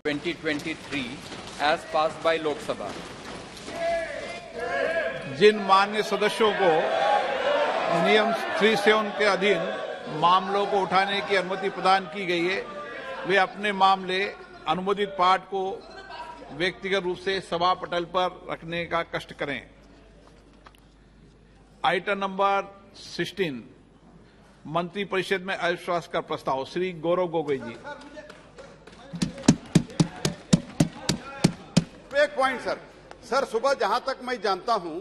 2023 as passed by Lok Sabha. जिन मान्य सदस्यों को नियम 37 के अधीन मामलों को उठाने की अनुमति प्रदान की गई है, वे अपने मामले अनुमोदित पाठ को व्यक्तिगत रूप से सभा पटल पर रखने का कष्ट करें। आइटम नंबर 16, मंत्रिपरिषद में अविश्वास का प्रस्ताव, श्री गौरव गोगोई जी। एक पॉइंट सर, सुबह जहां तक मैं जानता हूं,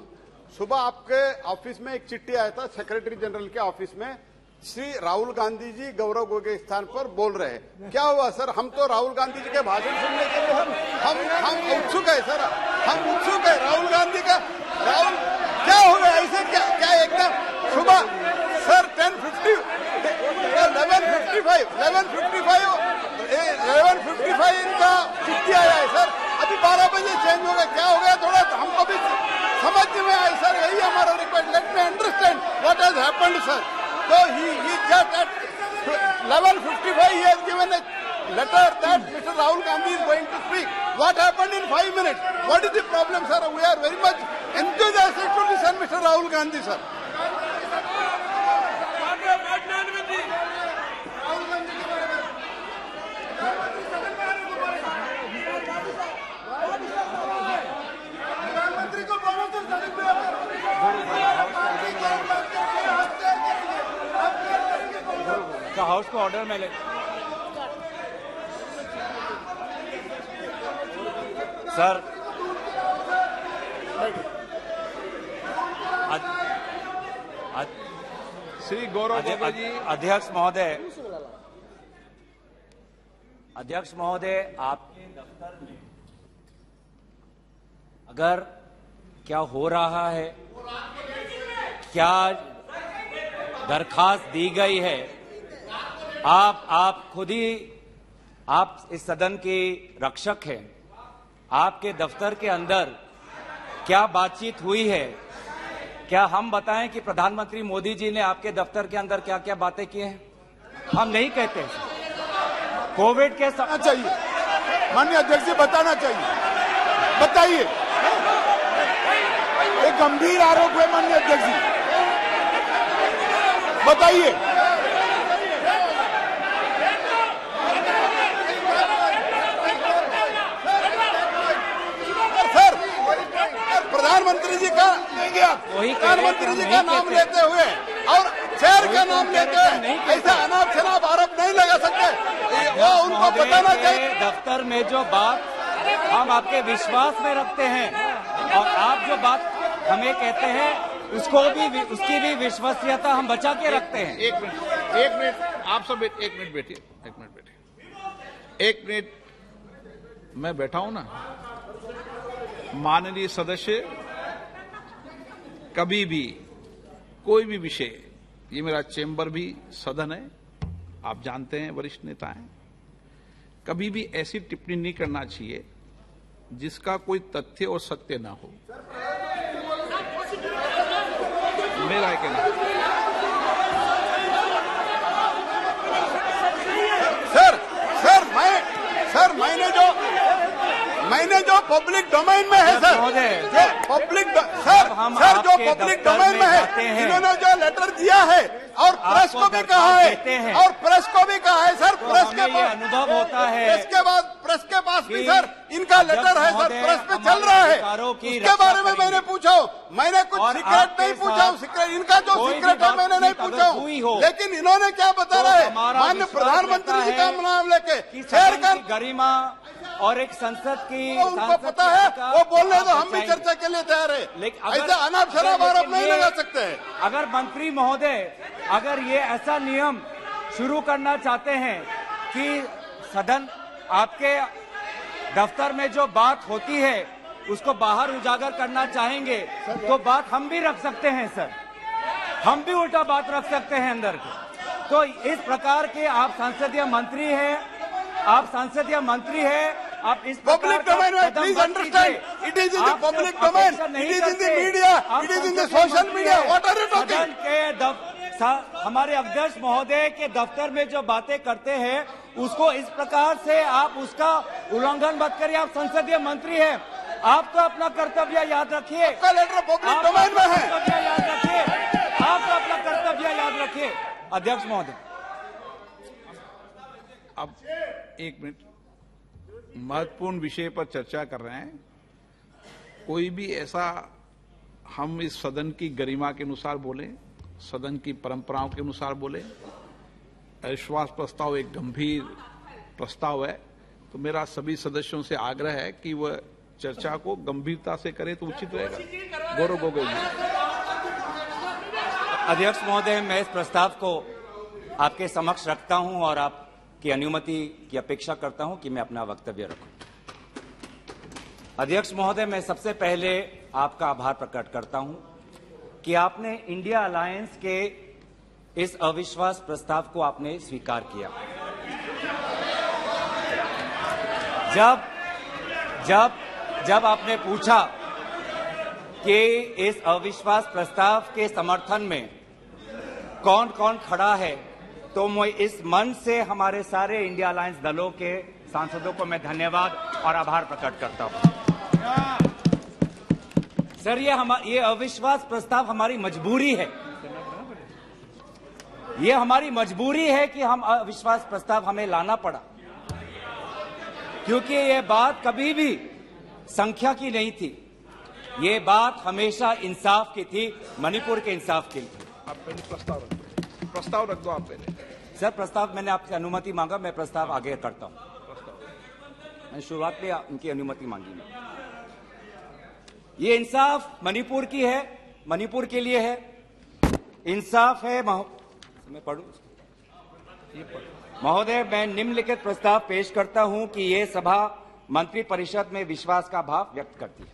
सुबह आपके ऑफिस में एक चिट्ठी आया था सेक्रेटरी जनरल के ऑफिस में, श्री राहुल गांधी जी गौरव गोगोई स्थान पर बोल रहे हैं। क्या हुआ सर? हम तो राहुल गांधी जी के भाषण सुनने के लिए हम उत्सुक है सर, हम उत्सुक है राहुल गांधी का। राहुल क्या हो गया ऐसे? क्या एकदम सुबह सर 11:55 इनका चिट्ठी आया है सर, अभी 12 बजे चेंज हो गया। क्या हो गया? थोड़ा हमको भी समझ में आए सर, यही हमारा request. Let me understand what has happened sir. So he just at 11:55 he has given a letter that Mr. Rahul Gandhi is going to speak. What happened in 5 minutes? What is the problem, sir? We are very much enthusiastic to listen Mr. Rahul Gandhi, sir. House को order में ले। Sir Shri Gaurav Gogoi जी। अध्यक्ष महोदय, आपके दफ्तर में अगर क्या हो रहा है, क्या दरखास्त दी गई है, आप खुद ही, आप इस सदन के रक्षक हैं। आपके दफ्तर के अंदर क्या बातचीत हुई है? क्या हम बताएं कि प्रधानमंत्री मोदी जी ने आपके दफ्तर के अंदर क्या क्या बातें की हैं? हम नहीं कहते। कोविड के समय चाहिए माननीय अध्यक्ष जी, बताना चाहिए, बताइए। एक गंभीर आरोप है माननीय अध्यक्ष जी, बताइए। प्रधानमंत्री जी का प्रधानमंत्री जी का नाम लेते हुए और चेयर का नाम लेते हुए ऐसा अनाप शनाप आरोप नहीं लगा सकते, वो उनको बताना चाहिए। दफ्तर में जो बात हम आपके विश्वास में रखते हैं और आप जो बात हमें कहते हैं उसकी भी विश्वसनीयता हम बचा के रखते हैं। एक मिनट आप सब एक मिनट बैठिए। एक मिनट मैं बैठा हूं ना। माननीय सदस्य, कभी भी कोई भी विषय, ये मेरा चेंबर भी सदन है, आप जानते हैं, वरिष्ठ नेता हैं, कभी भी ऐसी टिप्पणी नहीं करना चाहिए जिसका कोई तथ्य और सत्य ना हो। मेरा कहना मैंने जो पब्लिक डोमेन में है सर, जो पब्लिक जो पब्लिक डोमेन में है, इन्होंने जो लेटर दिया है और प्रेस को भी कहा है, सर, प्रेस के पास अनुभव होता है, प्रेस के पास भी सर इनका लेटर है सर, प्रेस पे चल रहा है। उसके बारे में मैंने पूछा, मैंने कुछ सीक्रेट नहीं पूछा, इनका जो सीक्रेट है मैंने नहीं पूछा, लेकिन इन्होंने क्या बता रहा है, माननीय प्रधानमंत्री जी का नाम लेके शेयर कर गरिमा और एक संसद की, उनको पता है, वो बोलने तो हम भी चर्चा के लिए तैयार है, लेकिन ऐसा अनाप शनाप आरोप नहीं लगा सकते हैं। अगर मंत्री महोदय, अगर ये ऐसा नियम शुरू करना चाहते हैं कि सदन, आपके दफ्तर में जो बात होती है उसको बाहर उजागर करना चाहेंगे तो बात हम भी रख सकते हैं सर, हम भी उल्टा बात रख सकते हैं अंदर के। तो इस प्रकार के आप संसदीय मंत्री हैं, आप इस पब्लिक डोमेन में, please understand, it is in the public domain, it is in the media, it is in the social media, what are you talking? हमारे अध्यक्ष महोदय के दफ्तर में जो बातें करते हैं उसको इस प्रकार से आप उसका उल्लंघन मत करिए। आप संसदीय मंत्री हैं, आप तो अपना कर्तव्य याद रखिए। आपका लेटर पब्लिक डोमेन में है। कर्तव्य याद रखिए, आप तो अपना कर्तव्य याद रखिए। अध्यक्ष महोदय, अब एक मिनट, महत्वपूर्ण विषय पर चर्चा कर रहे हैं। कोई भी ऐसा, हम इस सदन की गरिमा के अनुसार बोले, सदन की परंपराओं के अनुसार बोले। अविश्वास प्रस्ताव एक गंभीर प्रस्ताव है, तो मेरा सभी सदस्यों से आग्रह है कि वह चर्चा को गंभीरता से करे तो उचित रहेगा। गौरव गोगोई जी। अध्यक्ष महोदय, मैं इस प्रस्ताव को आपके समक्ष रखता हूं और आपकी अनुमति की अपेक्षा करता हूं कि मैं अपना वक्तव्य रखूं। अध्यक्ष महोदय, मैं सबसे पहले आपका आभार प्रकट करता हूं कि आपने इंडिया अलायंस के इस अविश्वास प्रस्ताव को आपने स्वीकार किया। जब आपने पूछा कि इस अविश्वास प्रस्ताव के समर्थन में कौन कौन खड़ा है, तो मैं इस मंच से हमारे सारे इंडिया अलायंस दलों के सांसदों को मैं धन्यवाद और आभार प्रकट करता हूं। सर, ये अविश्वास प्रस्ताव हमारी मजबूरी है। ये हमारी मजबूरी है कि हम अविश्वास प्रस्ताव हमें लाना पड़ा, क्योंकि ये बात कभी भी संख्या की नहीं थी। ये बात हमेशा इंसाफ की थी, मणिपुर के इंसाफ की थी। आप पहले प्रस्ताव रख दो आप पहले। सर, प्रस्ताव मैंने आपसे अनुमति मांगा, मैं प्रस्ताव आगे करता हूं। मैंने शुरुआत में उनकी अनुमति मांगी। मैं ये इंसाफ मणिपुर की है, मणिपुर के लिए है। इंसाफ है। मैं पढ़ूं महोदय, मैं निम्नलिखित प्रस्ताव पेश करता हूं कि ये सभा मंत्री परिषद में विश्वास का भाव व्यक्त करती है।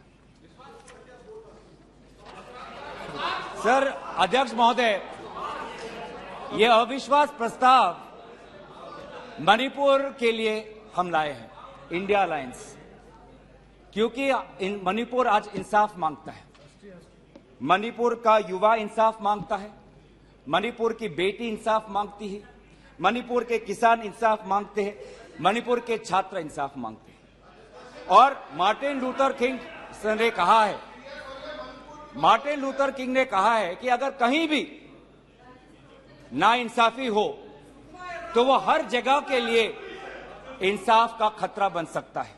सर, अध्यक्ष महोदय, ये अविश्वास प्रस्ताव मणिपुर के लिए हम लाए हैं, इंडिया अलायंस, क्योंकि मणिपुर आज इंसाफ मांगता है। मणिपुर का युवा इंसाफ मांगता है, मणिपुर की बेटी इंसाफ मांगती है, मणिपुर के किसान इंसाफ मांगते हैं, मणिपुर के छात्र इंसाफ मांगते हैं। और मार्टिन लूथर किंग ने कहा है, मार्टिन लूथर किंग ने कहा है कि अगर कहीं भी नाइंसाफी हो तो वो हर जगह के लिए इंसाफ का खतरा बन सकता है।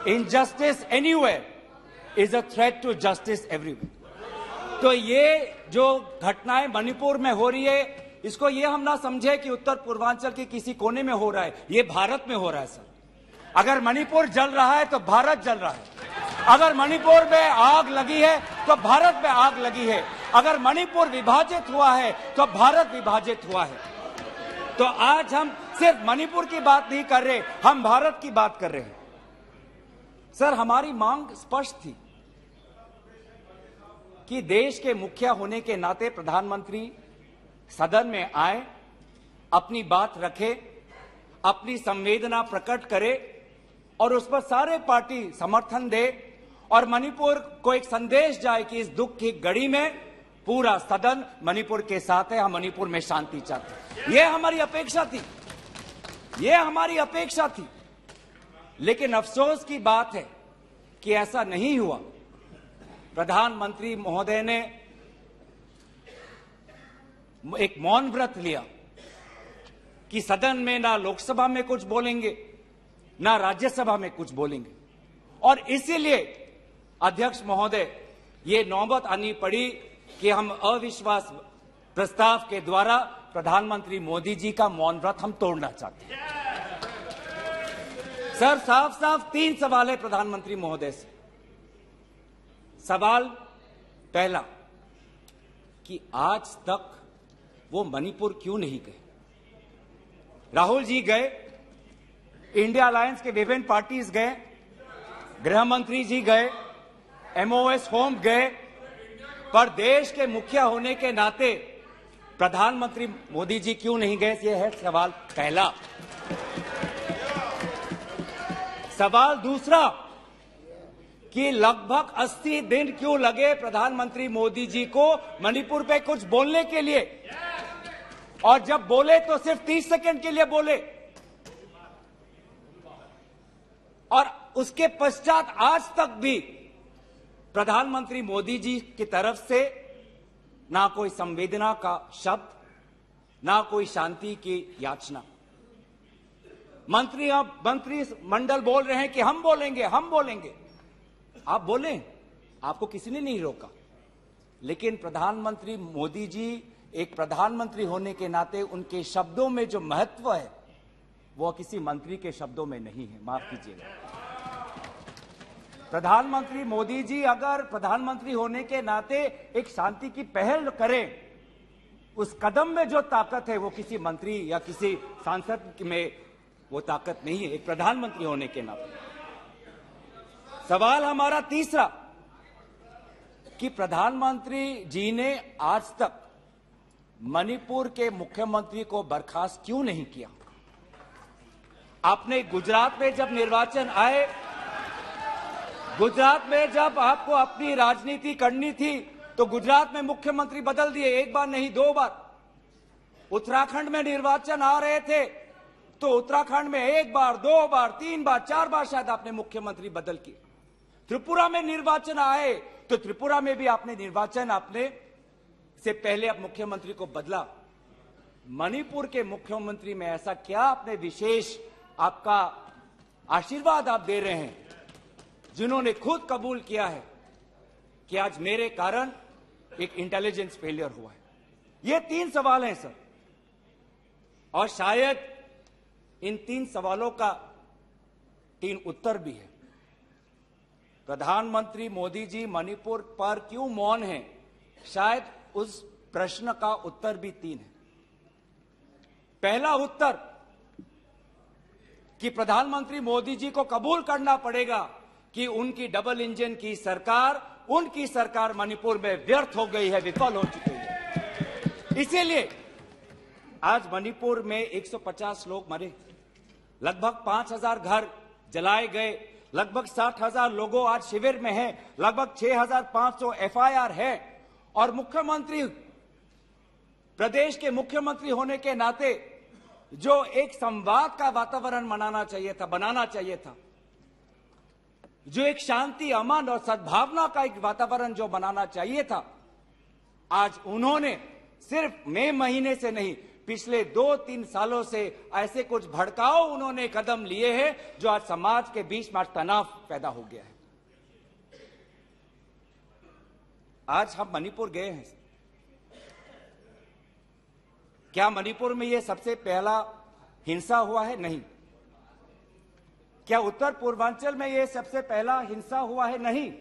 Injustice anywhere is a threat to justice everywhere. तो ये जो घटनाएं मणिपुर में हो रही है, इसको ये हम ना समझे कि उत्तर पूर्वांचल के किसी कोने में हो रहा है, ये भारत में हो रहा है। सर, अगर मणिपुर जल रहा है तो भारत जल रहा है। अगर मणिपुर में आग लगी है तो भारत में आग लगी है। अगर मणिपुर विभाजित हुआ है तो भारत विभाजित हुआ है। तो आज हम सिर्फ मणिपुर की बात नहीं कर रहे, हम भारत की बात कर रहे हैं। सर, हमारी मांग स्पष्ट थी कि देश के मुखिया होने के नाते प्रधानमंत्री सदन में आए, अपनी बात रखे, अपनी संवेदना प्रकट करे और उस पर सारे पार्टी समर्थन दे और मणिपुर को एक संदेश जाए कि इस दुख की घड़ी में पूरा सदन मणिपुर के साथ है, हम मणिपुर में शांति चाहते हैं। यह हमारी अपेक्षा थी, यह हमारी अपेक्षा थी। लेकिन अफसोस की बात है कि ऐसा नहीं हुआ। प्रधानमंत्री महोदय ने एक मौन व्रत लिया कि सदन में ना लोकसभा में कुछ बोलेंगे, ना राज्यसभा में कुछ बोलेंगे। और इसीलिए अध्यक्ष महोदय, ये नौबत आनी पड़ी कि हम अविश्वास प्रस्ताव के द्वारा प्रधानमंत्री मोदी जी का मौन व्रत हम तोड़ना चाहते हैं। सर, साफ साफ 3 सवाल है प्रधानमंत्री महोदय से। सवाल पहला कि आज तक वो मणिपुर क्यों नहीं गए? राहुल जी गए, इंडिया अलायंस के विभिन्न पार्टीज गए, गृह मंत्री जी गए, एमओएस होम गए, पर देश के मुखिया होने के नाते प्रधानमंत्री मोदी जी क्यों नहीं गए? ये है सवाल पहला। सवाल दूसरा कि लगभग 80 दिन क्यों लगे प्रधानमंत्री मोदी जी को मणिपुर पे कुछ बोलने के लिए, और जब बोले तो सिर्फ 30 सेकंड के लिए बोले। उसके पश्चात आज तक भी प्रधानमंत्री मोदी जी की तरफ से ना कोई संवेदना का शब्द, ना कोई शांति की याचना। मंत्री मंडल बोल रहे हैं कि हम बोलेंगे, हम बोलेंगे। आप बोलें, आपको किसी ने नहीं रोका। लेकिन प्रधानमंत्री मोदी जी एक प्रधानमंत्री होने के नाते उनके शब्दों में जो महत्व है वो किसी मंत्री के शब्दों में नहीं है। माफ कीजिएगा। प्रधानमंत्री मोदी जी अगर प्रधानमंत्री होने के नाते एक शांति की पहल करें, उस कदम में जो ताकत है वो किसी मंत्री या किसी सांसद में वो ताकत नहीं है, एक प्रधानमंत्री होने के नाते। सवाल हमारा तीसरा कि प्रधानमंत्री जी ने आज तक मणिपुर के मुख्यमंत्री को बर्खास्त क्यों नहीं किया? आपने गुजरात में जब निर्वाचन आए, गुजरात में जब आपको अपनी राजनीति करनी थी तो गुजरात में मुख्यमंत्री बदल दिए, एक बार नहीं 2 बार। उत्तराखंड में निर्वाचन आ रहे थे तो उत्तराखंड में 1 बार, 2 बार, 3 बार, 4 बार शायद आपने मुख्यमंत्री बदल किए। त्रिपुरा में निर्वाचन आए तो त्रिपुरा में भी आपने निर्वाचन आपने से पहले आप मुख्यमंत्री को बदला। मणिपुर के मुख्यमंत्री में ऐसा क्या आपने विशेष आपका आशीर्वाद आप दे रहे हैं जिन्होंने खुद कबूल किया है कि आज मेरे कारण एक इंटेलिजेंस फेलियर हुआ है? ये 3 सवाल हैं सर, और शायद इन 3 सवालों का 3 उत्तर भी है। प्रधानमंत्री मोदी जी मणिपुर पर क्यों मौन हैं? शायद उस प्रश्न का उत्तर भी 3 है। पहला उत्तर कि प्रधानमंत्री मोदी जी को कबूल करना पड़ेगा कि उनकी डबल इंजन की सरकार, उनकी सरकार मणिपुर में व्यर्थ हो गई है, विफल हो चुकी है। इसीलिए आज मणिपुर में 150 लोग मरे, लगभग 5000 घर जलाए गए, लगभग 60,000 लोगों आज शिविर में हैं, लगभग 6,500 FIR है। और मुख्यमंत्री, प्रदेश के मुख्यमंत्री होने के नाते जो एक संवाद का वातावरण बनाना चाहिए था, जो एक शांति, अमन और सद्भावना का एक वातावरण जो बनाना चाहिए था, आज उन्होंने सिर्फ मई महीने से नहीं, पिछले 2-3 सालों से ऐसे कुछ भड़काऊ उन्होंने कदम लिए हैं जो आज समाज के बीच में तनाव पैदा हो गया है। आज हम मणिपुर गए हैं, क्या मणिपुर में यह सबसे पहला हिंसा हुआ है? नहीं। क्या उत्तर पूर्वांचल में यह सबसे पहला हिंसा हुआ है? नहीं।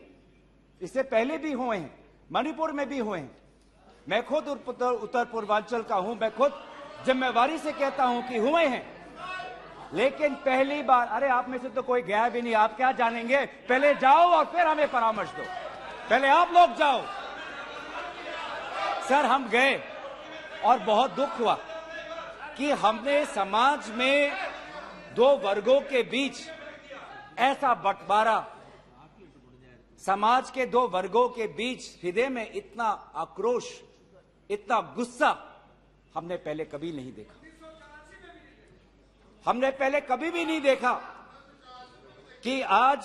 इससे पहले भी हुए हैं, मणिपुर में भी हुए हैं। मैं खुद उत्तर पूर्वांचल का हूं, मैं खुद जिम्मेवारी से कहता हूं कि हुए हैं। लेकिन पहली बार, अरे आप में से तो कोई गया भी नहीं, आप क्या जानेंगे? पहले जाओ और फिर हमें परामर्श दो, पहले आप लोग जाओ। सर हम गए और बहुत दुख हुआ कि हमने समाज में 2 वर्गों के बीच ऐसा बंटवारा, समाज के 2 वर्गों के बीच हृदय में इतना आक्रोश, इतना गुस्सा हमने पहले कभी नहीं देखा। हमने पहले कभी भी नहीं देखा कि आज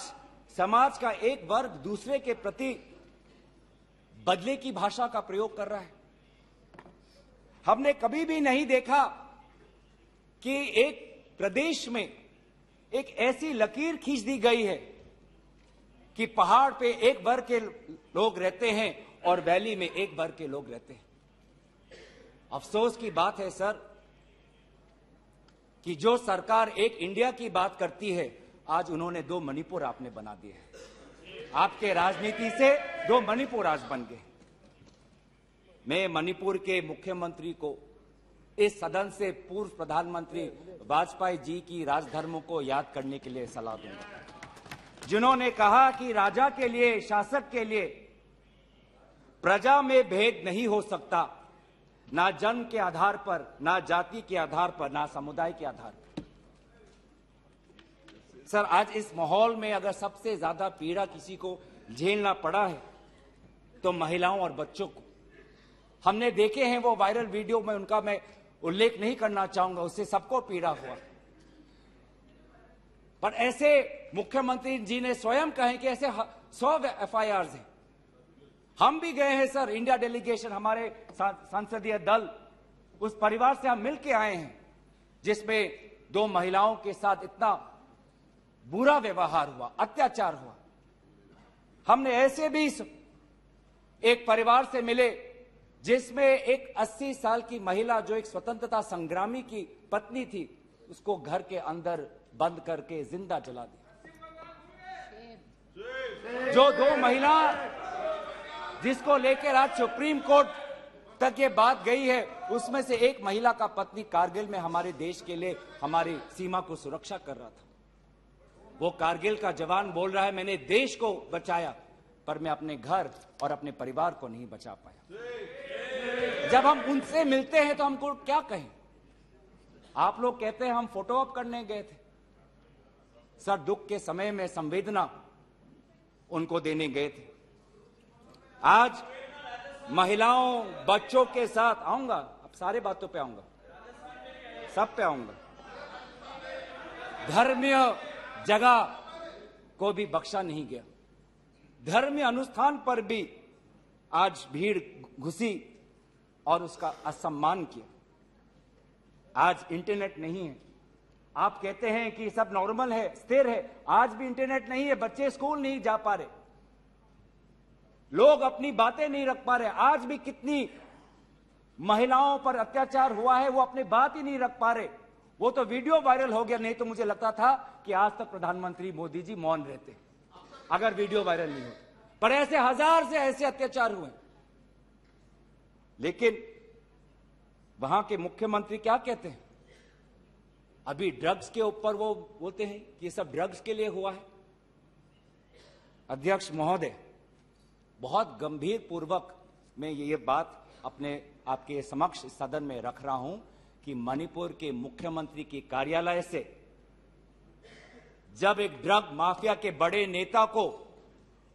समाज का एक वर्ग दूसरे के प्रति बदले की भाषा का प्रयोग कर रहा है। हमने कभी भी नहीं देखा कि एक प्रदेश में एक ऐसी लकीर खींच दी गई है कि पहाड़ पे एक वर्ग के लोग रहते हैं और वैली में एक वर्ग के लोग रहते हैं। अफसोस की बात है सर कि जो सरकार एक इंडिया की बात करती है, आज उन्होंने 2 मणिपुर आपने बना दिए हैं। आपके राजनीति से 2 मणिपुर आज बन गए। मैं मणिपुर के मुख्यमंत्री को इस सदन से पूर्व प्रधानमंत्री वाजपेयी जी की राजधर्मों को याद करने के लिए सलाह दूंगा, जिन्होंने कहा कि राजा के लिए, शासक के लिए प्रजा में भेद नहीं हो सकता, ना जन्म के आधार पर, ना जाति के आधार पर, ना समुदाय के आधार पर। सर आज इस माहौल में अगर सबसे ज्यादा पीड़ा किसी को झेलना पड़ा है तो महिलाओं और बच्चों को। हमने देखे हैं वो वायरल वीडियो में, उनका मैं उल्लेख नहीं करना चाहूंगा, उससे सबको पीड़ा हुआ। पर ऐसे मुख्यमंत्री जी ने स्वयं कहे कि ऐसे 100 FIRs हैं। हम भी गए हैं सर, इंडिया डेलीगेशन, हमारे संसदीय दल, उस परिवार से हम मिलके आए हैं जिसमें 2 महिलाओं के साथ इतना बुरा व्यवहार हुआ, अत्याचार हुआ। हमने ऐसे भी एक परिवार से मिले जिसमें एक 80 साल की महिला जो एक स्वतंत्रता संग्रामी की पत्नी थी, उसको घर के अंदर बंद करके जिंदा जला दिया। जो 2 महिला जिसको लेकर आज सुप्रीम कोर्ट तक ये बात गई है, उसमें से एक महिला का पत्नी कारगिल में हमारे देश के लिए हमारी सीमा को सुरक्षा कर रहा था। वो कारगिल का जवान बोल रहा है मैंने देश को बचाया, पर मैं अपने घर और अपने परिवार को नहीं बचा पाया। जब हम उनसे मिलते हैं तो हमको क्या कहें? आप लोग कहते हैं हम फोटो ऑप करने गए थे। सर, दुख के समय में संवेदना उनको देने गए थे। आज महिलाओं, बच्चों के साथ आऊंगा, अब सारे बातों पे आऊंगा, सब पे आऊंगा। धर्मीय जगह को भी बख्शा नहीं गया। धर्मीय अनुष्ठान पर भी आज भीड़ घुसी और उसका असम्मान किया। आज इंटरनेट नहीं है, आप कहते हैं कि सब नॉर्मल है, स्थिर है, आज भी इंटरनेट नहीं है, बच्चे स्कूल नहीं जा पा रहे, लोग अपनी बातें नहीं रख पा रहे। आज भी कितनी महिलाओं पर अत्याचार हुआ है, वो अपनी बात ही नहीं रख पा रहे। वो तो वीडियो वायरल हो गया, नहीं तो मुझे लगता था कि आज तक प्रधानमंत्री मोदी जी मौन रहते अगर वीडियो वायरल नहीं होता। पर ऐसे हजार से ऐसे अत्याचार हुए। लेकिन वहां के मुख्यमंत्री क्या कहते हैं? अभी ड्रग्स के ऊपर वो बोलते हैं कि ये सब ड्रग्स के लिए हुआ है। अध्यक्ष महोदय, बहुत गंभीर पूर्वक मैं ये बात अपने आपके समक्ष सदन में रख रहा हूं कि मणिपुर के मुख्यमंत्री के कार्यालय से जब एक ड्रग माफिया के बड़े नेता को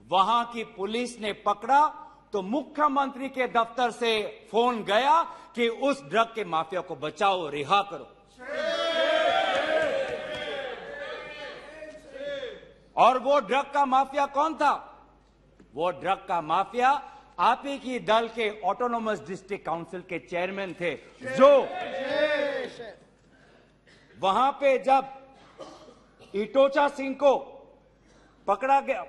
वहां की पुलिस ने पकड़ा तो मुख्यमंत्री के दफ्तर से फोन गया कि उस ड्रग के माफिया को बचाओ, रिहा करो। और वो ड्रग का माफिया कौन था? वो ड्रग का माफिया आप ही की दल के ऑटोनोमस डिस्ट्रिक्ट काउंसिल के चेयरमैन थे, जो वहां पे जब इटोचा सिंह को पकड़ा गया,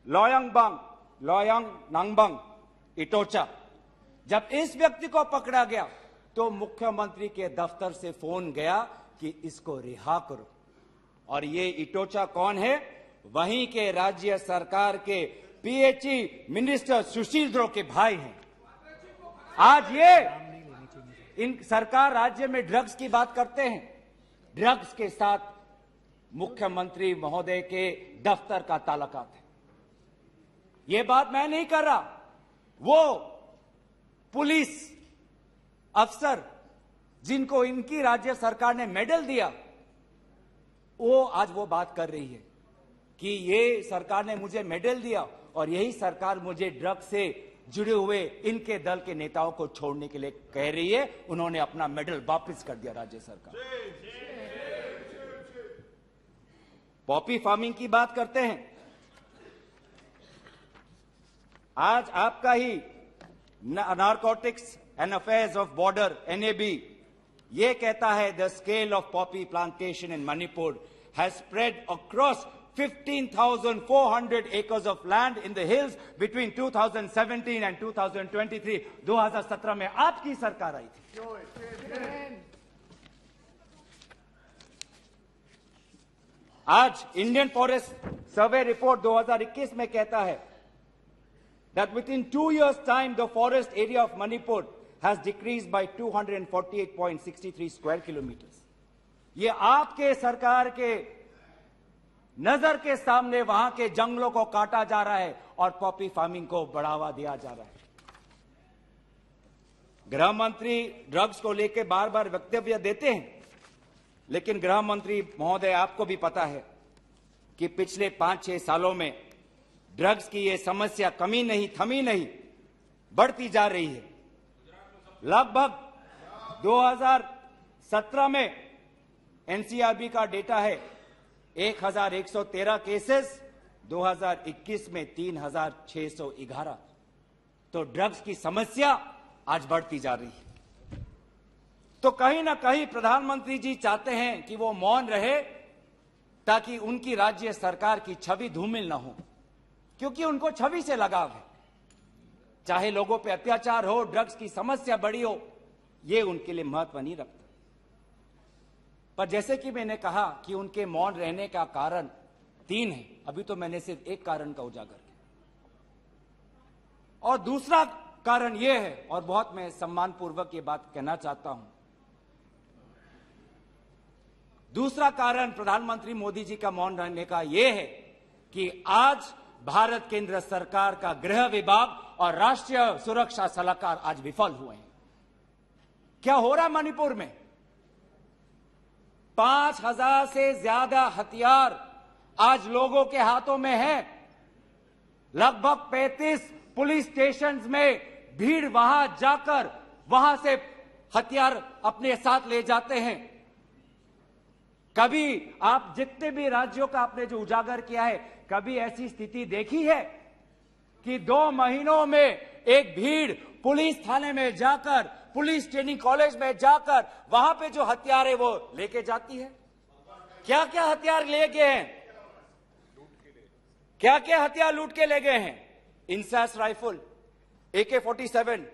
लोयांग नांगबंग इटोचा, जब इस व्यक्ति को पकड़ा गया तो मुख्यमंत्री के दफ्तर से फोन गया कि इसको रिहा करो। और ये इटोचा कौन है? वहीं के राज्य सरकार के PHE मिनिस्टर सुशील द्रो के भाई हैं। आज ये इन सरकार राज्य में ड्रग्स की बात करते हैं, ड्रग्स के साथ मुख्यमंत्री महोदय के दफ्तर का ताल्लुकात है। ये बात मैं नहीं कर रहा, वो पुलिस अफसर जिनको इनकी राज्य सरकार ने मेडल दिया, वो आज वो बात कर रही है कि ये सरकार ने मुझे मेडल दिया और यही सरकार मुझे ड्रग से जुड़े हुए इनके दल के नेताओं को छोड़ने के लिए कह रही है। उन्होंने अपना मेडल वापस कर दिया राज्य सरकार। पॉपी फार्मिंग की बात करते हैं। आज आपका ही narcotics and affairs of border NAB ये कहता है the scale of poppy plantation in Manipur has spread across 15,400 acres of land in the hills between 2017 and 2023. 2017 में आपकी सरकार आई थी। आज इंडियन फॉरेस्ट सर्वे रिपोर्ट 2021 में कहता है that within 2 years time the forest area of Manipur has decreased by 248.63 square kilometers. ये आपके सरकार के नजर के सामने वहां के जंगलों को काटा जा रहा है और पॉपी फार्मिंग को बढ़ावा दिया जा रहा है। गृह मंत्री ड्रग्स को लेकर बार बार वक्तव्य देते हैं, लेकिन गृह मंत्री महोदय आपको भी पता है कि पिछले 5-6 सालों में ड्रग्स की ये समस्या कमी नहीं, थमी नहीं, बढ़ती जा रही है। लगभग 2017 में NCRB का डेटा है 1113 केसेस, 2021 में 3611। तो ड्रग्स की समस्या आज बढ़ती जा रही है। तो कहीं ना कहीं प्रधानमंत्री जी चाहते हैं कि वो मौन रहे ताकि उनकी राज्य सरकार की छवि धूमिल ना हो, क्योंकि उनको छवि से लगाव है। चाहे लोगों पे अत्याचार हो, ड्रग्स की समस्या बड़ी हो, ये उनके लिए महत्व नहीं रखता। पर जैसे कि मैंने कहा कि उनके मौन रहने का कारण 3 है, अभी तो मैंने सिर्फ एक कारण का उजागर किया। और दूसरा कारण यह है, और बहुत मैं सम्मानपूर्वक ये बात कहना चाहता हूं, दूसरा कारण प्रधानमंत्री मोदी जी का मौन रहने का यह है कि आज भारत केंद्र सरकार का गृह विभाग और राष्ट्रीय सुरक्षा सलाहकार आज विफल हुए हैं। क्या हो रहा मणिपुर में? 5000 से ज्यादा हथियार आज लोगों के हाथों में है। लगभग 35 पुलिस स्टेशन में भीड़ वहां जाकर वहां से हथियार अपने साथ ले जाते हैं। कभी आप जितने भी राज्यों का आपने जो उजागर किया है, कभी ऐसी स्थिति देखी है कि 2 महीनों में एक भीड़ पुलिस थाने में जाकर, पुलिस ट्रेनिंग कॉलेज में जाकर वहां पे जो हथियार है वो लेके जाती है? क्या क्या हथियार ले गए हैं? क्या क्या हथियार लूट के ले गए हैं? INSAS rifle, AK-47,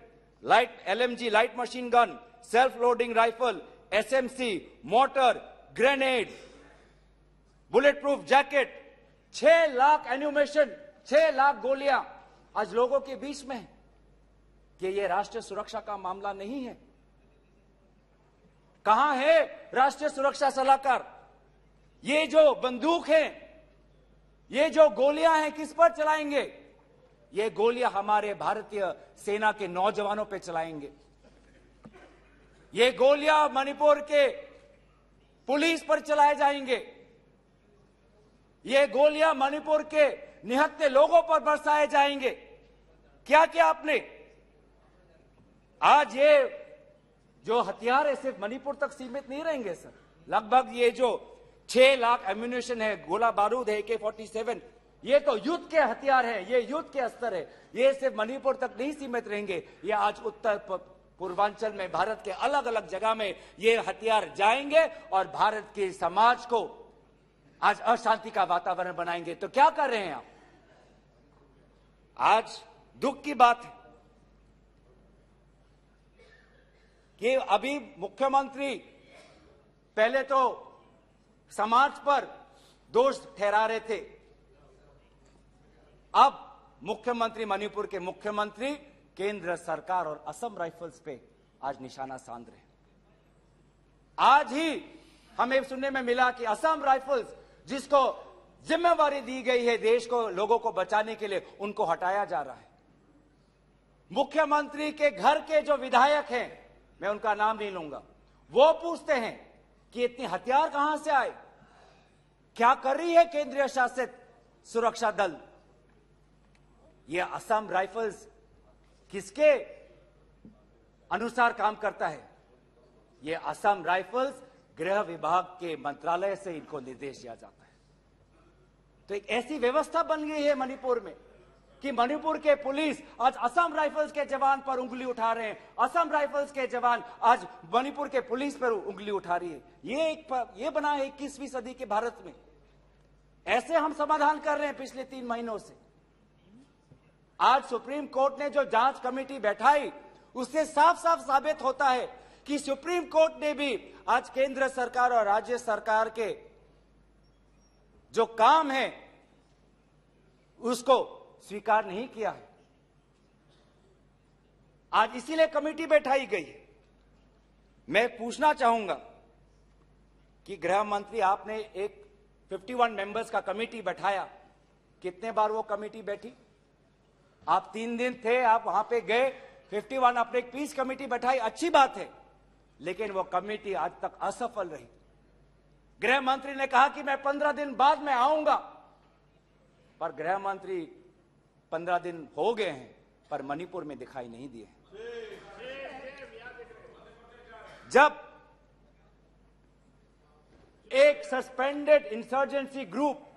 light LMG light machine gun, self loading rifle, SMC, motor, grenade, bullet proof jacket, 6 lakh ammunition, 6 lakh गोलियां आज लोगों के बीच में है। कि ये राष्ट्रीय सुरक्षा का मामला नहीं है? कहां है राष्ट्रीय सुरक्षा सलाहकार? ये जो बंदूक है, ये जो गोलियां हैं, किस पर चलाएंगे? ये गोलियां हमारे भारतीय सेना के नौजवानों पे चलाएंगे। ये गोलियां मणिपुर के पुलिस पर चलाए जाएंगे। ये गोलियां मणिपुर के निहत्थे लोगों पर बरसाए जाएंगे। क्या क्या आपने आज ये जो हथियार है सिर्फ मणिपुर तक सीमित नहीं रहेंगे सर। लगभग ये जो 6 लाख एम्यूनेशन है, गोला बारूद है, AK-47, ये तो युद्ध के हथियार है, ये युद्ध के अस्त्र है। ये सिर्फ मणिपुर तक नहीं सीमित रहेंगे, ये आज उत्तर पूर्वांचल में भारत के अलग अलग जगह में ये हथियार जाएंगे और भारत के समाज को आज अशांति का वातावरण बनाएंगे। तो क्या कर रहे हैं आप? आज दुख की बात है कि अभी मुख्यमंत्री पहले तो समाज पर दोष ठहरा रहे थे, अब मुख्यमंत्री, मणिपुर के मुख्यमंत्री केंद्र सरकार और असम राइफल्स पे आज निशाना साध रहे हैं। आज ही हमें सुनने में मिला कि असम राइफल्स, जिसको जिम्मेवारी दी गई है देश को, लोगों को बचाने के लिए, उनको हटाया जा रहा है। मुख्यमंत्री के घर के जो विधायक हैं, मैं उनका नाम नहीं लूंगा, वो पूछते हैं कि इतने हथियार कहां से आए? क्या कर रही है केंद्रीय शासित सुरक्षा दल? ये असम राइफल्स किसके अनुसार काम करता है? ये असम राइफल्स गृह विभाग के मंत्रालय से इनको निर्देश दिया जाता है। तो एक ऐसी व्यवस्था बन गई है मणिपुर में कि मणिपुर के पुलिस आज असम राइफल्स के जवान पर उंगली उठा रहे हैं, असम राइफल्स के जवान आज मणिपुर के पुलिस पर उंगली उठा रही है। ये बना है 21वीं सदी के भारत में। ऐसे हम समाधान कर रहे हैं पिछले 3 महीनों से। आज सुप्रीम कोर्ट ने जो जांच कमेटी बैठाई, उससे साफ साफ साबित होता है कि सुप्रीम कोर्ट ने भी आज केंद्र सरकार और राज्य सरकार के जो काम है उसको स्वीकार नहीं किया है। आज इसीलिए कमेटी बैठाई गई है। मैं पूछना चाहूंगा कि गृह मंत्री, आपने एक 51 मेंबर्स का कमेटी बैठाया, कितने बार वो कमेटी बैठी? आप 3 दिन थे, आप वहां पे गए, 51 आपने एक पीस कमेटी बैठाई, अच्छी बात है, लेकिन वो कमेटी आज तक असफल रही। गृह मंत्री ने कहा कि मैं 15 दिन बाद में आऊंगा, पर गृह मंत्री 15 दिन हो गए हैं पर मणिपुर में दिखाई नहीं दिए। जब एक suspended insurgency group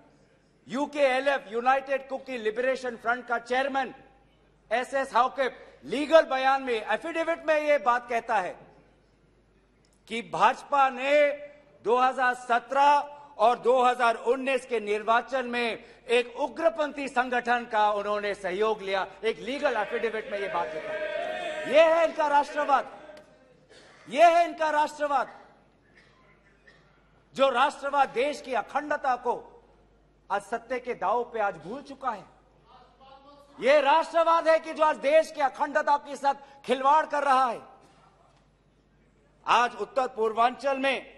UKLF United Kuki Liberation Front का चेयरमैन एसएस हाउकेप लीगल बयान में, एफिडेविट में यह बात कहता है कि भाजपा ने 2017 और 2019 के निर्वाचन में एक उग्रपंथी संगठन का उन्होंने सहयोग लिया। एक लीगल एफिडेविट में यह बात लिखा है। यह है इनका राष्ट्रवाद, यह है इनका राष्ट्रवाद, जो राष्ट्रवाद देश की अखंडता को आज सत्य के दांव पे आज भूल चुका है। यह राष्ट्रवाद है कि जो आज देश की अखंडता के साथ खिलवाड़ कर रहा है। आज उत्तर पूर्वांचल में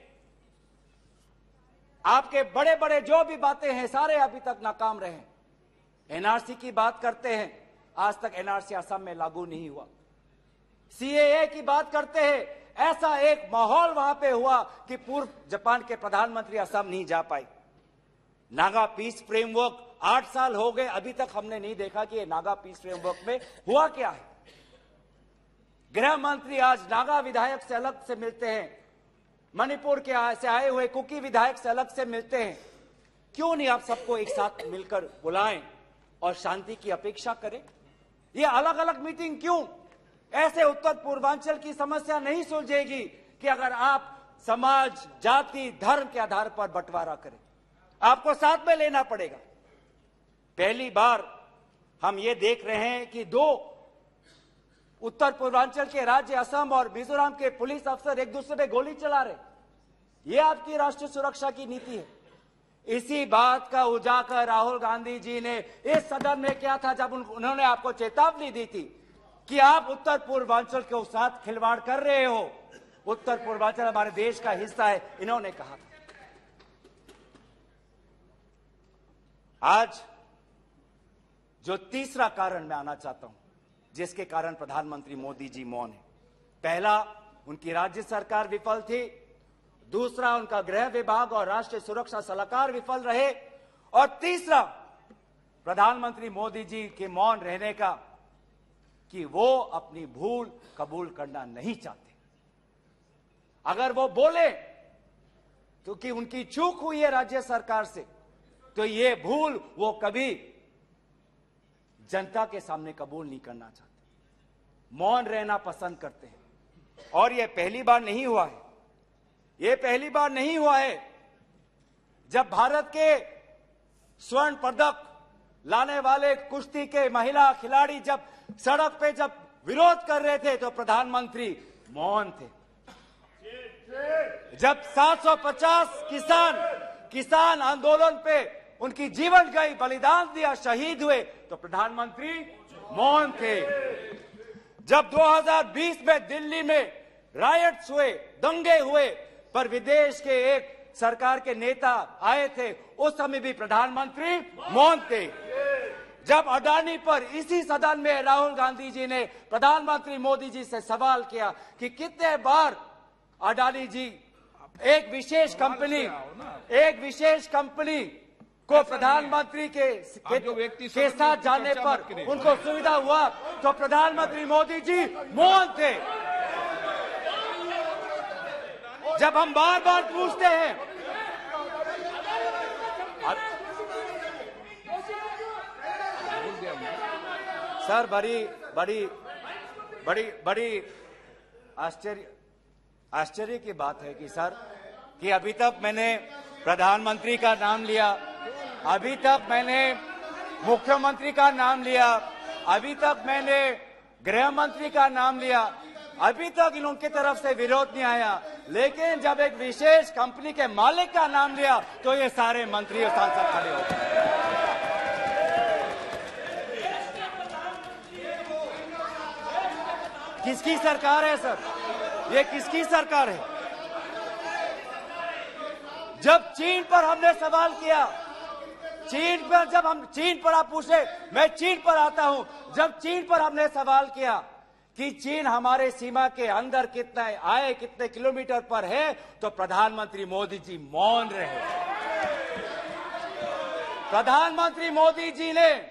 आपके बड़े बड़े जो भी बातें हैं सारे अभी तक नाकाम रहे। एनआरसी की बात करते हैं, आज तक एनआरसी असम में लागू नहीं हुआ। सीएए की बात करते हैं, ऐसा एक माहौल वहां पे हुआ कि पूर्व जापान के प्रधानमंत्री असम नहीं जा पाए। नागा पीस फ्रेमवर्क 8 साल हो गए, अभी तक हमने नहीं देखा कि ये नागा पीस फ्रेमवर्क में हुआ क्या है। गृह मंत्री आज नागा विधायक से अलग से मिलते हैं, मणिपुर के से आए हुए कुकी विधायक से अलग से मिलते हैं। क्यों नहीं आप सबको एक साथ मिलकर बुलाएं और शांति की अपेक्षा करें? ये अलग अलग मीटिंग क्यों? ऐसे उत्तर पूर्वांचल की समस्या नहीं सुलझेगी कि अगर आप समाज, जाति, धर्म के आधार पर बंटवारा करें। आपको साथ में लेना पड़ेगा। पहली बार हम ये देख रहे हैं कि 2 उत्तर पूर्वांचल के राज्य असम और मिजोरम के पुलिस अफसर एक दूसरे पे गोली चला रहे। ये आपकी राष्ट्रीय सुरक्षा की नीति है। इसी बात का उजागर राहुल गांधी जी ने इस सदन में किया था जब उन्होंने आपको चेतावनी दी थी कि आप उत्तर पूर्वांचल के साथ खिलवाड़ कर रहे हो। उत्तर पूर्वांचल हमारे देश का हिस्सा है, इन्होंने कहा था। आज जो तीसरा कारण मैं आना चाहता हूं जिसके कारण प्रधानमंत्री मोदी जी मौन है। पहला, उनकी राज्य सरकार विफल थी। दूसरा, उनका गृह विभाग और राष्ट्रीय सुरक्षा सलाहकार विफल रहे। और तीसरा, प्रधानमंत्री मोदी जी के मौन रहने का कि वो अपनी भूल कबूल करना नहीं चाहते। अगर वो बोले तो कि उनकी चूक हुई है राज्य सरकार से, तो ये भूल वो कभी जनता के सामने कबूल नहीं करना चाहते, मौन रहना पसंद करते हैं। और ये पहली बार नहीं हुआ है, ये पहली बार नहीं हुआ है जब भारत के स्वर्ण पदक लाने वाले कुश्ती के महिला खिलाड़ी जब सड़क पे जब विरोध कर रहे थे तो प्रधानमंत्री मौन थे। जब 750 किसान आंदोलन पे उनकी जीवन गई, बलिदान दिया, शहीद हुए तो प्रधानमंत्री मौन थे। जब 2020 में दिल्ली में रायट्स हुए, दंगे हुए, पर विदेश के एक सरकार के नेता आए थे, उस समय भी प्रधानमंत्री मौन थे। जब अडानी पर इसी सदन में राहुल गांधी जी ने प्रधानमंत्री मोदी जी से सवाल किया कि कितने बार अडानी जी एक विशेष कंपनी को प्रधानमंत्री के साथ जाने पर उनको सुविधा हुआ, तो प्रधानमंत्री मोदी जी मौन थे। जब हम बार बार पूछते हैं, सर बड़ी आश्चर्य की बात है कि सर कि अभी तक मैंने प्रधानमंत्री का नाम लिया, अभी तक मैंने मुख्यमंत्री का नाम लिया, अभी तक मैंने गृह मंत्री का नाम लिया, अभी तक इन उनकी तरफ से विरोध नहीं आया, लेकिन जब एक विशेष कंपनी के मालिक का नाम लिया तो ये सारे मंत्री और सांसद खड़े हो गए। किसकी सरकार है सर? ये किसकी सरकार है? जब चीन पर हमने सवाल किया, चीन पर आप पूछे, मैं चीन पर आता हूं। जब चीन पर हमने सवाल किया कि चीन हमारे सीमा के अंदर कितने किलोमीटर पर है, तो प्रधानमंत्री मोदी जी मौन रहे। प्रधानमंत्री मोदी जी ने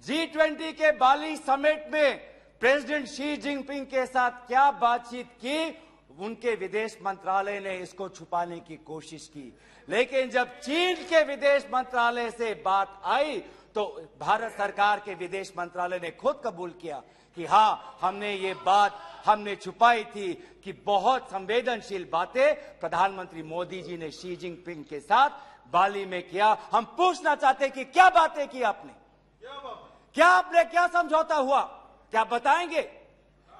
G20 के बाली समिट में प्रेसिडेंट शी जिनपिंग के साथ क्या बातचीत की, उनके विदेश मंत्रालय ने इसको छुपाने की कोशिश की, लेकिन जब चीन के विदेश मंत्रालय से बात आई तो भारत सरकार के विदेश मंत्रालय ने खुद कबूल किया कि हाँ, हमने ये बात हमने छुपाई थी कि बहुत संवेदनशील बातें प्रधानमंत्री मोदी जी ने शी जिनपिंग के साथ बाली में किया। हम पूछना चाहते हैं कि क्या बातें की आपने, क्या समझौता हुआ, क्या बताएंगे?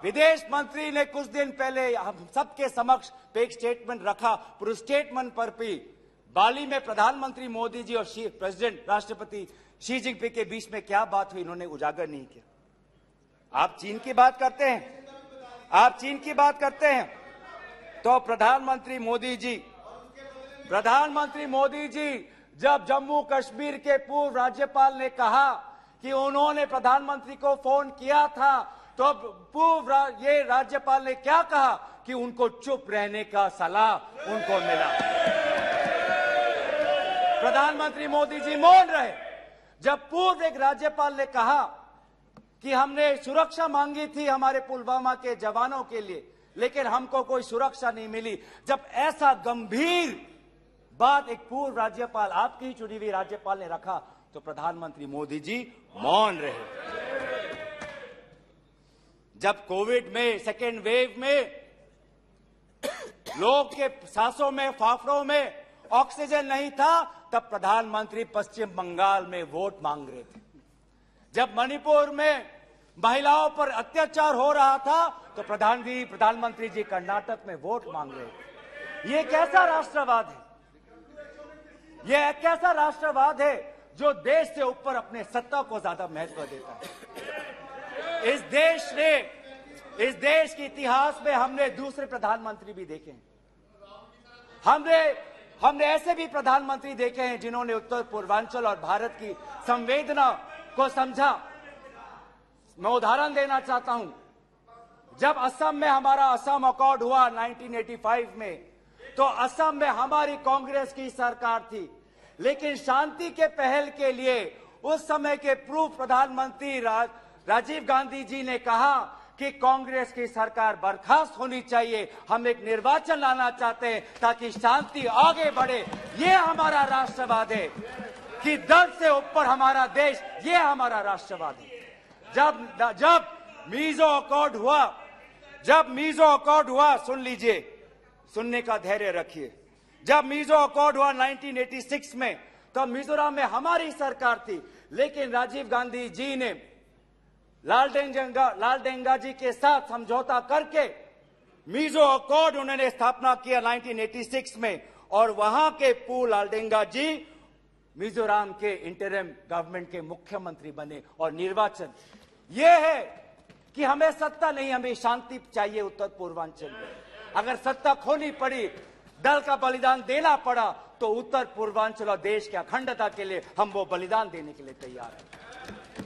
विदेश मंत्री ने कुछ दिन पहले हम सबके समक्ष एक स्टेटमेंट रखा, पर उस स्टेटमेंट पर भी बाली में प्रधानमंत्री मोदी जी और प्रेसिडेंट राष्ट्रपति शी जिनपिंग के बीच में क्या बात हुई, इन्होंने उजागर नहीं किया। आप चीन की बात करते हैं, आप चीन की बात करते हैं, तो प्रधानमंत्री मोदी जी जब जम्मू कश्मीर के पूर्व राज्यपाल ने कहा कि उन्होंने प्रधानमंत्री को फोन किया था, तो पूर्व ये राज्यपाल ने क्या कहा कि उनको चुप रहने का सलाह उनको मिला। प्रधानमंत्री मोदी जी मौन रहे। जब पूर्व एक राज्यपाल ने कहा कि हमने सुरक्षा मांगी थी हमारे पुलवामा के जवानों के लिए, लेकिन हमको कोई सुरक्षा नहीं मिली, जब ऐसा गंभीर बात एक पूर्व राज्यपाल, आपकी ही चुनी हुई राज्यपाल ने रखा, तो प्रधानमंत्री मोदी जी मौन रहे। जब कोविड में सेकेंड वेव में लोग के सांसों में फाफड़ों में ऑक्सीजन नहीं था, तब प्रधानमंत्री पश्चिम बंगाल में वोट मांग रहे थे। जब मणिपुर में महिलाओं पर अत्याचार हो रहा था, तो प्रधानमंत्री जी कर्नाटक में वोट मांग रहे थे। ये कैसा राष्ट्रवाद है? यह कैसा राष्ट्रवाद है जो देश से ऊपर अपने सत्ता को ज्यादा महत्व देता है? इस देश के इतिहास में हमने दूसरे प्रधानमंत्री भी देखे हैं। हमने ऐसे भी प्रधानमंत्री देखे हैं जिन्होंने उत्तर पूर्वांचल और भारत की संवेदना को समझा। मैं उदाहरण देना चाहता हूं, जब असम में हमारा असम अकॉर्ड हुआ 1985 में, तो असम में हमारी कांग्रेस की सरकार थी, लेकिन शांति के पहल के लिए उस समय के पूर्व प्रधानमंत्री राजीव गांधी जी ने कहा कि कांग्रेस की सरकार बर्खास्त होनी चाहिए, हम एक निर्वाचन लाना चाहते हैं ताकि शांति आगे बढ़े। ये हमारा राष्ट्रवाद है कि दल से ऊपर हमारा देश, ये हमारा राष्ट्रवाद है। जब मीजो अकॉर्ड हुआ, सुन लीजिए, सुनने का धैर्य रखिए। जब मीजो अकॉर्ड हुआ 1986 में, तो मिजोरम में हमारी सरकार थी, लेकिन राजीव गांधी जी ने लालडेंगा जी के साथ समझौता करके मीजो अकॉर्ड उन्होंने स्थापना किया 1986 में, और वहां के पूर्व लालडेंगा जी मिजोरम के इंटरिम गवर्नमेंट के मुख्यमंत्री बने। और निर्वाचन यह है कि हमें सत्ता नहीं, हमें शांति चाहिए उत्तर पूर्वांचल में। अगर सत्ता खोनी पड़ी, दल का बलिदान देना पड़ा, तो उत्तर पूर्वांचल और देश की अखंडता के लिए हम वो बलिदान देने के लिए तैयार हैं।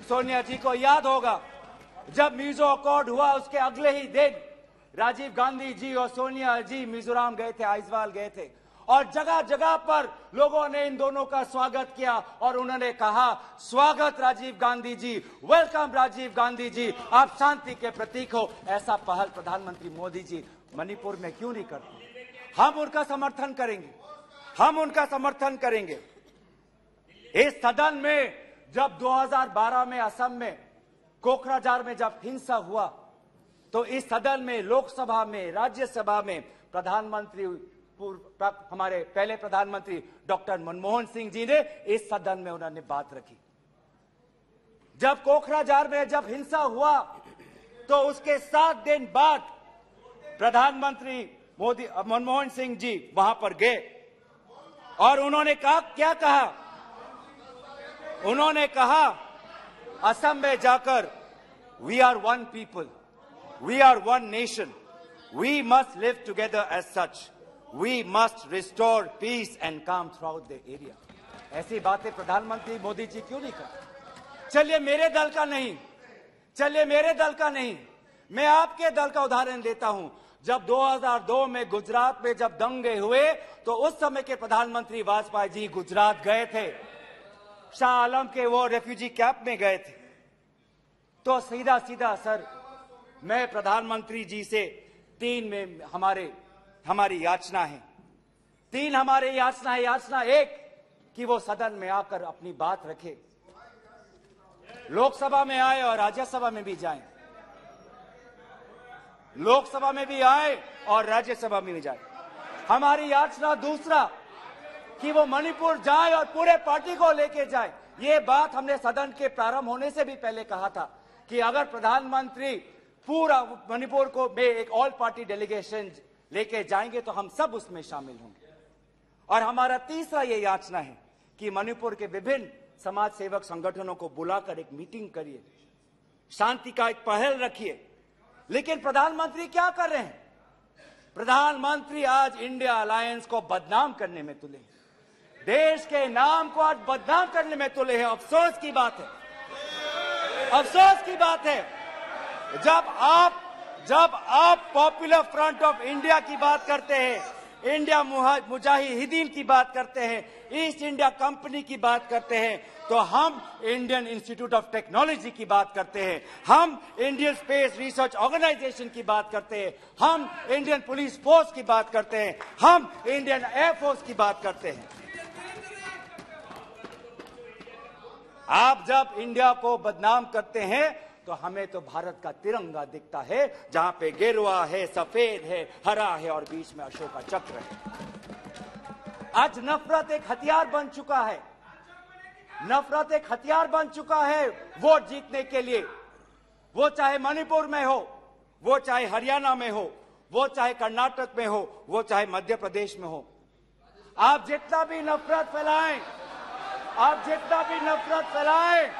सोनिया जी को याद होगा, जब मीजो अकॉर्ड हुआ उसके अगले ही दिन राजीव गांधी जी और सोनिया जी मिजोरम गए थे, आइजवाल गए थे, और जगह जगह पर लोगों ने इन दोनों का स्वागत किया और उन्होंने कहा, स्वागत राजीव गांधी जी, वेलकम राजीव गांधी जी, आप शांति के प्रतीक हो। ऐसा पहल प्रधानमंत्री मोदी जी मणिपुर में क्यों नहीं करते? हम उनका समर्थन करेंगे, हम उनका समर्थन करेंगे। इस सदन में जब 2012 में असम में कोकराझार में जब हिंसा हुआ, तो इस सदन में, लोकसभा में, राज्यसभा में प्रधानमंत्री, हमारे पहले प्रधानमंत्री डॉक्टर मनमोहन सिंह जी ने इस सदन में उन्होंने बात रखी। जब कोकराझार में जब हिंसा हुआ, तो उसके 7 दिन बाद प्रधानमंत्री मनमोहन सिंह जी वहां पर गए और उन्होंने कहा, क्या कहा? उन्होंने कहा असम में जाकर, we are one people, we are one nation, we must live together as such, we must restore peace and calm throughout the area. ऐसी बातें प्रधानमंत्री मोदी जी क्यों नहीं करते? चलिए मेरे दल का नहीं, मैं आपके दल का उदाहरण देता हूं। जब 2002 में गुजरात में जब दंगे हुए, तो उस समय के प्रधानमंत्री वाजपेयी जी गुजरात गए थे, शाह आलम के वो रेफ्यूजी कैंप में गए थे। तो सीधा सर, मैं प्रधानमंत्री जी से तीन में हमारी याचना है। तीन हमारे याचना है। याचना एक कि वो सदन में आकर अपनी बात रखे, लोकसभा में आए और राज्यसभा में भी जाएं, लोकसभा में भी आए और राज्यसभा में भी जाए। हमारी याचना दूसरा कि वो मणिपुर जाए और पूरे पार्टी को लेके जाए। ये बात हमने सदन के प्रारंभ होने से भी पहले कहा था कि अगर प्रधानमंत्री पूरा मणिपुर को में एक ऑल पार्टी डेलीगेशन लेके जाएंगे तो हम सब उसमें शामिल होंगे। और हमारा तीसरा ये याचना है कि मणिपुर के विभिन्न समाज सेवक संगठनों को बुलाकर एक मीटिंग करिए, शांति का एक पहल रखिए। लेकिन प्रधानमंत्री क्या कर रहे हैं? प्रधानमंत्री आज इंडिया अलायंस को बदनाम करने में तुले हैं, देश के नाम को आज बदनाम करने में तुले हैं। अफसोस की बात है, अफसोस की बात है, जब आप पॉपुलर फ्रंट ऑफ इंडिया की बात करते हैं, इंडिया मुजाहिदीन की बात करते हैं, ईस्ट इंडिया कंपनी की बात करते हैं, तो हम इंडियन इंस्टीट्यूट ऑफ टेक्नोलॉजी की बात करते हैं, हम इंडियन स्पेस रिसर्च ऑर्गेनाइजेशन की बात करते हैं, हम इंडियन पुलिस फोर्स की बात करते हैं, हम इंडियन एयरफोर्स की बात करते हैं। आप जब इंडिया को बदनाम करते हैं तो हमें तो भारत का तिरंगा दिखता है, जहां पे गेरुआ है, सफेद है, हरा है और बीच में अशोक का चक्र है। आज नफरत एक हथियार बन चुका है, नफरत एक हथियार बन चुका है वोट जीतने के लिए। वो चाहे मणिपुर में हो, वो चाहे हरियाणा में हो, वो चाहे कर्नाटक में हो, वो चाहे मध्य प्रदेश में हो। आप जितना भी नफरत फैलाएं, आप जितना भी नफरत फैलाएं,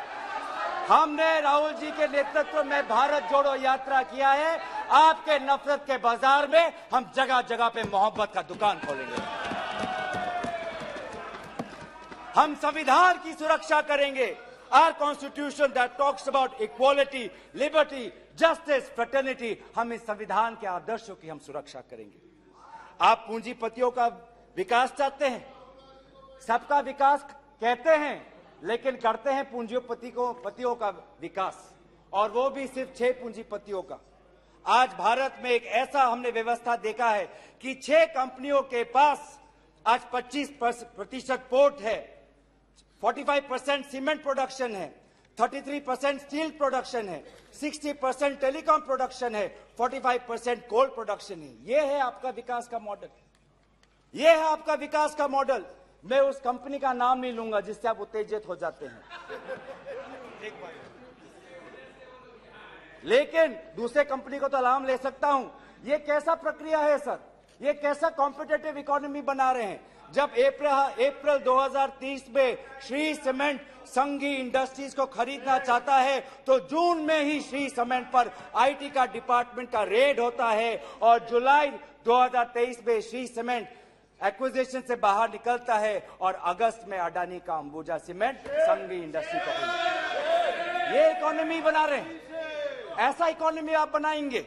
हमने राहुल जी के नेतृत्व में भारत जोड़ो यात्रा किया है। आपके नफरत के बाजार में हम जगह जगह पे मोहब्बत का दुकान खोलेंगे। हम संविधान की सुरक्षा करेंगे। Our constitution that talks about equality, liberty, justice, fraternity, हम इस संविधान के आदर्शों की हम सुरक्षा करेंगे। आप पूंजीपतियों का विकास चाहते हैं, सबका विकास कहते हैं, लेकिन करते हैं पूंजीपतियों का विकास, और वो भी सिर्फ 6 पूंजीपतियों का। आज भारत में एक ऐसा हमने व्यवस्था देखा है कि 6 कंपनियों के पास आज 25% पोर्ट है, 45% सीमेंट प्रोडक्शन है, 33% स्टील प्रोडक्शन है, 60% टेलीकॉम प्रोडक्शन है, 45% कोल प्रोडक्शन है। ये है आपका विकास का मॉडल, ये है आपका विकास का मॉडल। मैं उस कंपनी का नाम नहीं लूंगा जिससे आप उत्तेजित हो जाते हैं, लेकिन दूसरे कंपनी को तो नाम ले सकता हूं। ये कैसा प्रक्रिया है सर? ये कैसा कॉम्पिटिटिव इकोनॉमी बना रहे हैं? जब अप्रैल 2030 में श्री सीमेंट संघी इंडस्ट्रीज को खरीदना चाहता है तो जून में ही श्री सीमेंट पर आईटी का डिपार्टमेंट का रेड होता है, और जुलाई 2023 में श्री सीमेंट एक्विजिशन से बाहर निकलता है, और अगस्त में अडानी का अंबुजा सीमेंट संघी इंडस्ट्री को खरीदता है। ये इकोनॉमी बना रहे हैं, ऐसा इकोनॉमी आप बनाएंगे?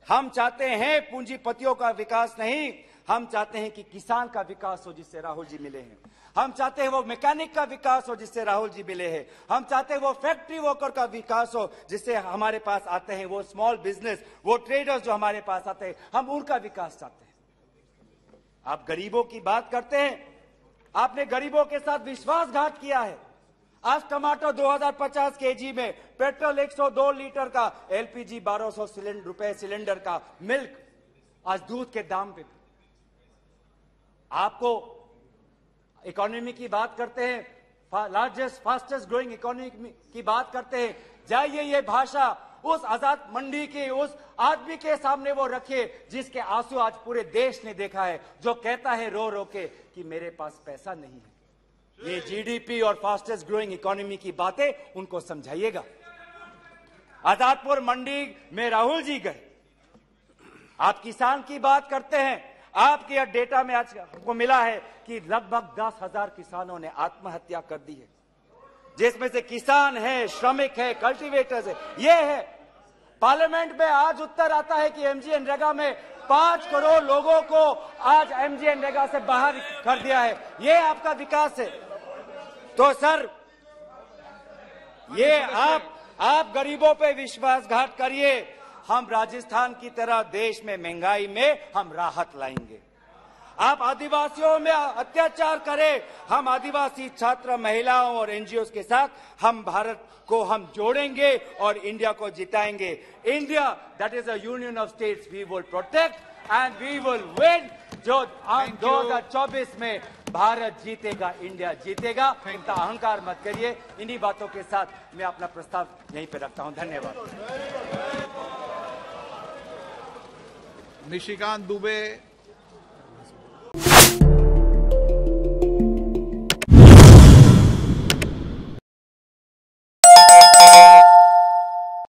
हम चाहते हैं पूंजीपतियों का विकास नहीं, हम चाहते हैं कि किसान का विकास हो जिससे राहुल जी मिले हैं। हम चाहते हैं वो मैकेनिक का विकास हो जिससे राहुल जी मिले हैं। हम चाहते हैं वो फैक्ट्री वर्कर का विकास हो जिससे हमारे पास आते हैं वो स्मॉल बिजनेस, वो ट्रेडर्स जो हमारे पास आते हैं, हम उनका विकास चाहते हैं। आप गरीबों की बात करते हैं, आपने गरीबों के साथ विश्वासघात किया है। आज टमाटर 2050 केजी में, पेट्रोल 102 लीटर का, एलपीजी 1200 रुपए सिलेंडर का, मिल्क आज दूध के दाम पे। आपको इकोनॉमी की बात करते हैं, लार्जेस्ट फास्टेस्ट ग्रोइंग इकोनॉमी की बात करते हैं, जाइए ये भाषा उस आजाद मंडी के उस आदमी के सामने वो रखिए जिसके आंसू आज पूरे देश ने देखा है, जो कहता है रो रो के कि मेरे पास पैसा नहीं है। ये जीडीपी और फास्टेस्ट ग्रोइंग इकोनॉमी की बातें उनको समझाइएगा। आजादपुर मंडी में राहुल जी गए, आप किसान की बात करते हैं, आपके डेटा में आज हमको मिला है कि लगभग 10,000 किसानों ने आत्महत्या कर दी है, जिसमें से किसान है, श्रमिक है, कल्टीवेटर्स है। ये है पार्लियामेंट में आज उत्तर आता है कि एमजीएनरेगा में 5 करोड़ लोगों को आज एमजीएनरेगा से बाहर कर दिया है। ये आपका विकास है? तो सर ये आप गरीबों पे विश्वासघात करिए, हम राजस्थान की तरह देश में महंगाई में हम राहत लाएंगे। आप आदिवासियों में अत्याचार करें, हम आदिवासी छात्र, महिलाओं और एनजीओ के साथ हम भारत को हम जोड़ेंगे और इंडिया को जिताएंगे। India that is a union of states we will protect and we will win. जो 2024 में भारत जीतेगा, इंडिया जीतेगा। इतना अहंकार मत करिए। इन्हीं बातों के साथ मैं अपना प्रस्ताव यहीं पे रखता हूं। धन्यवाद। निशिकांत दुबे